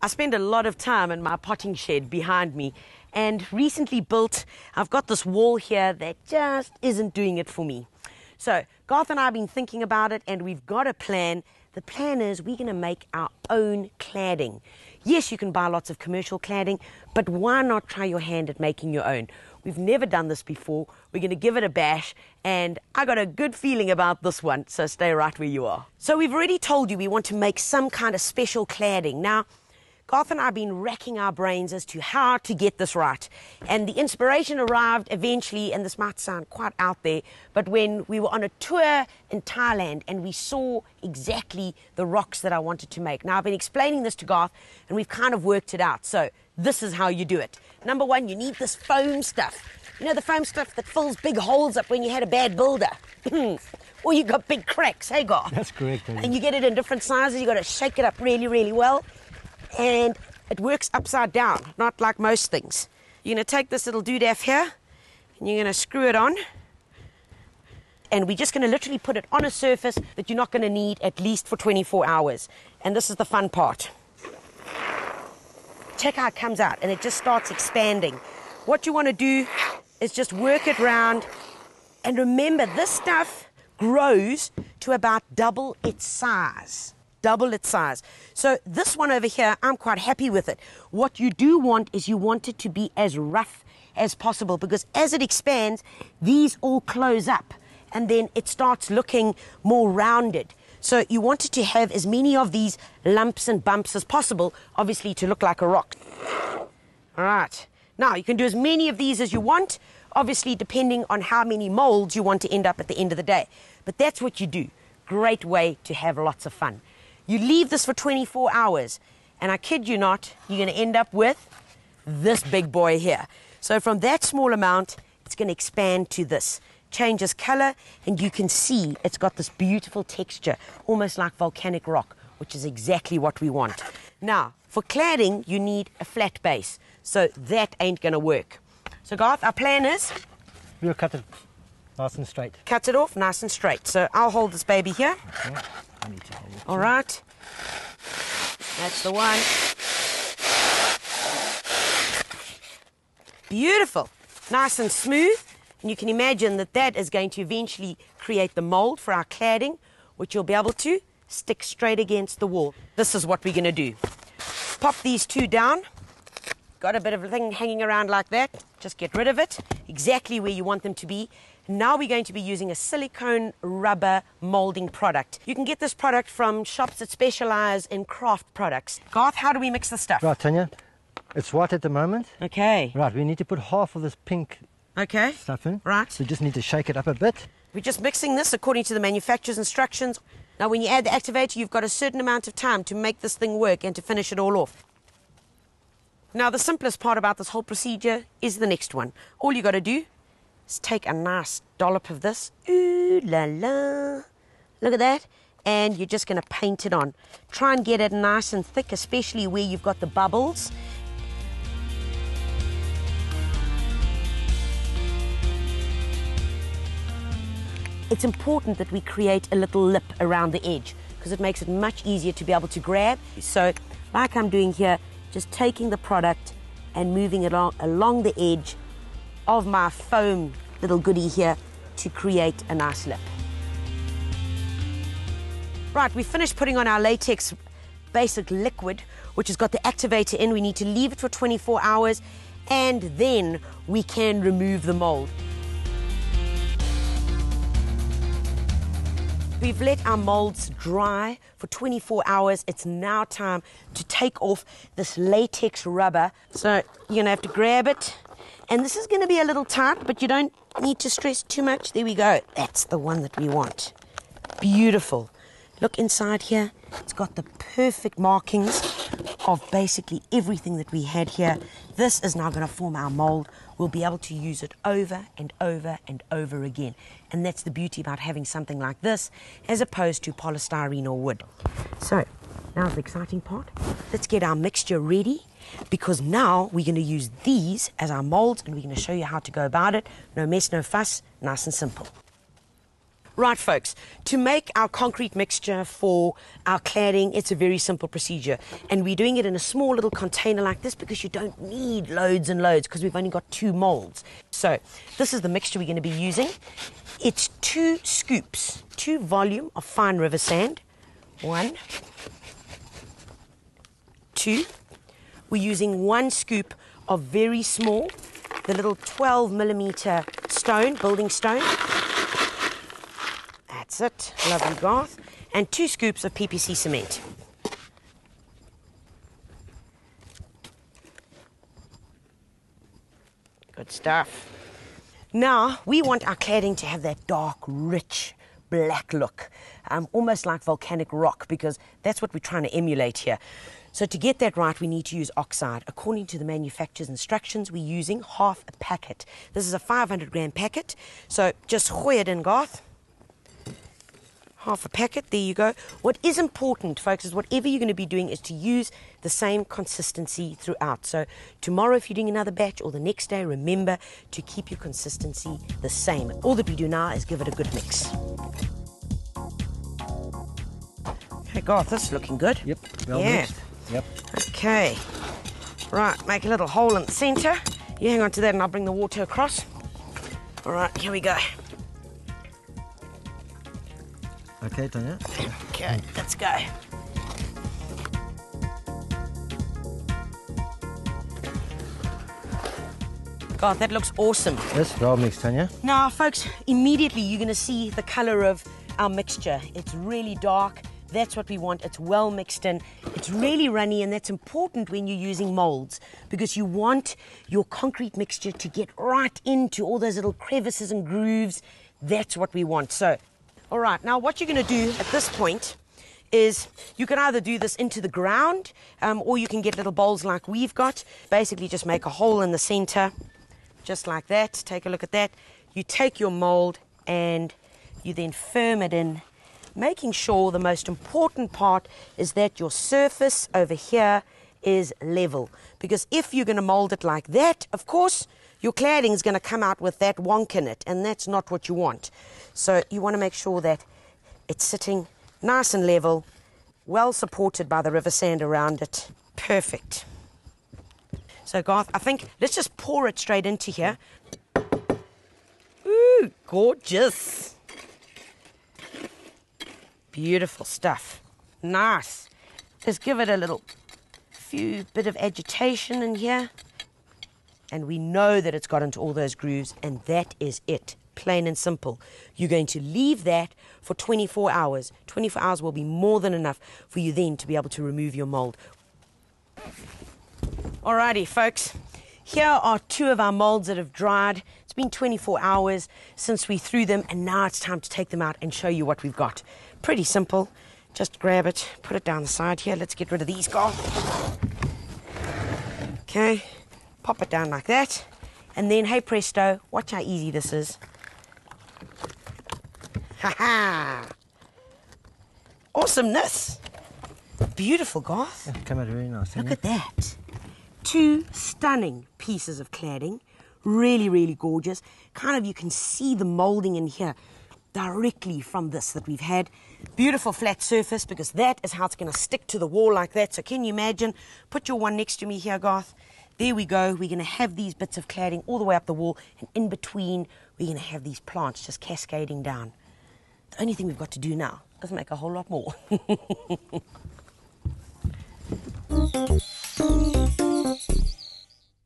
I spend a lot of time in my potting shed behind me, and recently built, I've got this wall here that just isn't doing it for me. So Garth and I have been thinking about it, and we've got a plan. The plan is we're going to make our own cladding. Yes, you can buy lots of commercial cladding, but why not try your hand at making your own? We've never done this before. We're going to give it a bash, and I got a good feeling about this one, so stay right where you are. So we've already told you we want to make some kind of special cladding. Now, Garth and I have been racking our brains as to how to get this right. And the inspiration arrived eventually, and this might sound quite out there, but when we were on a tour in Thailand and we saw exactly the rocks that I wanted to make. Now, I've been explaining this to Garth, and we've kind of worked it out. So this is how you do it. Number one, you need this foam stuff. You know, the foam stuff that fills big holes up when you had a bad builder. Or you got big cracks, hey, Garth? That's correct. Tanya. And you get it in different sizes. You got to shake it up really, really well. And it works upside down, not like most things. You're going to take this little doodaff here, and you're going to screw it on. And we're just going to literally put it on a surface that you're not going to need at least for 24 hours. And this is the fun part. Check how it comes out, and it just starts expanding. What you want to do is just work it round. And remember, this stuff grows to about double its size. Double its size. So this one over here, I'm quite happy with it. What you do want is you want it to be as rough as possible, because as it expands, these all close up and then it starts looking more rounded. So you want it to have as many of these lumps and bumps as possible, obviously to look like a rock. All right. Now, you can do as many of these as you want, obviously depending on how many molds you want to end up at the end of the day. But that's what you do. Great way to have lots of fun. You leave this for 24 hours, and I kid you not, you're going to end up with this big boy here. So from that small amount, it's going to expand to this. Changes color, and you can see it's got this beautiful texture, almost like volcanic rock, which is exactly what we want. Now, for cladding, you need a flat base, so that ain't going to work. So Garth, our plan is? We'll cut it nice and straight. Cut it off nice and straight. So I'll hold this baby here. Okay. I need to hold it. All right. That's the one. Beautiful. Nice and smooth. And you can imagine that that is going to eventually create the mold for our cladding, which you'll be able to stick straight against the wall. This is what we're going to do. Pop these two down. Got a bit of a thing hanging around like that. Just get rid of it. Exactly where you want them to be. Now we're going to be using a silicone rubber molding product. You can get this product from shops that specialize in craft products. Garth, how do we mix the stuff? Right, Tanya. It's white at the moment. Okay. Right, we need to put half of this pink stuff in. Right. So you just need to shake it up a bit. We're just mixing this according to the manufacturer's instructions. Now, when you add the activator, you've got a certain amount of time to make this thing work and to finish it all off. Now, the simplest part about this whole procedure is the next one. All you got to do is take a nice dollop of this. Ooh la la. Look at that. And you're just going to paint it on. Try and get it nice and thick, especially where you've got the bubbles. It's important that we create a little lip around the edge because it makes it much easier to be able to grab. So, like I'm doing here, just taking the product and moving it along the edge of my foam little goodie here to create a nice lip. Right, we finished putting on our latex basic liquid, which has got the activator in. We need to leave it for 24 hours, and then we can remove the mold. We've let our molds dry for 24 hours. It's now time to take off this latex rubber. So you're going to have to grab it. And this is going to be a little tight, but you don't need to stress too much. There we go. That's the one that we want. Beautiful. Look inside here. It's got the perfect markings of basically everything that we had here. This is now going to form our mold. We'll be able to use it over and over and over again. And that's the beauty about having something like this as opposed to polystyrene or wood. So, now's the exciting part. Let's get our mixture ready, because now we're going to use these as our molds, and we're going to show you how to go about it. No mess, no fuss, nice and simple. Right, folks, to make our concrete mixture for our cladding, it's a very simple procedure. And we're doing it in a small little container like this because you don't need loads and loads because we've only got 2 molds. So this is the mixture we're going to be using. It's 2 scoops, 2 volume of fine river sand. 1, 2. We're using 1 scoop of very small, the little 12 millimeter stone, building stone. That's it, lovely Garth. And 2 scoops of PPC cement. Good stuff. Now, we want our cladding to have that dark, rich, black look, almost like volcanic rock, because that's what we're trying to emulate here. So to get that right, we need to use oxide. According to the manufacturer's instructions, we're using half a packet. This is a 500 gram packet, so just hoy it in, Garth. Half a packet, there you go. What is important, folks, is whatever you're going to be doing is to use the same consistency throughout. So tomorrow, if you're doing another batch, or the next day, remember to keep your consistency the same. All that we do now is give it a good mix. Okay, Garth, this is looking good. Yep, well mixed. Yep. Okay. Right, make a little hole in the centre. You hang on to that and I'll bring the water across. All right, here we go. Okay, Tanya. Okay, let's go. God, that looks awesome. Yes, well mixed, Tanya. Now, folks, immediately you're going to see the colour of our mixture. It's really dark. That's what we want. It's well mixed in. It's really runny, and that's important when you're using molds because you want your concrete mixture to get right into all those little crevices and grooves. That's what we want. So, all right, now what you're going to do at this point is you can either do this into the ground or you can get little bowls like we've got. Basically just make a hole in the center, just like that. Take a look at that. You take your mold and you then firm it in, making sure the most important part is that your surface over here is level. Because if you're going to mold it like that, of course, your cladding is going to come out with that wonk in it, and that's not what you want. So you want to make sure that it's sitting nice and level, well supported by the river sand around it. Perfect. So Garth, I think let's just pour it straight into here. Ooh, gorgeous. Beautiful stuff. Nice. Just give it a little few bit of agitation in here. And we know that it's got into all those grooves, and that is it. Plain and simple. You're going to leave that for 24 hours. 24 hours will be more than enough for you then to be able to remove your mold. Alrighty, folks. Here are 2 of our molds that have dried. It's been 24 hours since we threw them, and now it's time to take them out and show you what we've got. Pretty simple. Just grab it, put it down the side here. Let's get rid of these guys. Okay, pop it down like that. And then, hey presto, watch how easy this is. Ha-ha! Awesomeness. Beautiful, Garth. Yeah, come out very nice. Look at that. 2 stunning pieces of cladding. Really, really gorgeous. Kind of, you can see the molding in here directly from this that we've had. Beautiful flat surface, because that is how it's going to stick to the wall like that. So can you imagine? Put your one next to me here, Garth. There we go. We're going to have these bits of cladding all the way up the wall, and in between we're going to have these plants just cascading down. The only thing we've got to do now is make a whole lot more.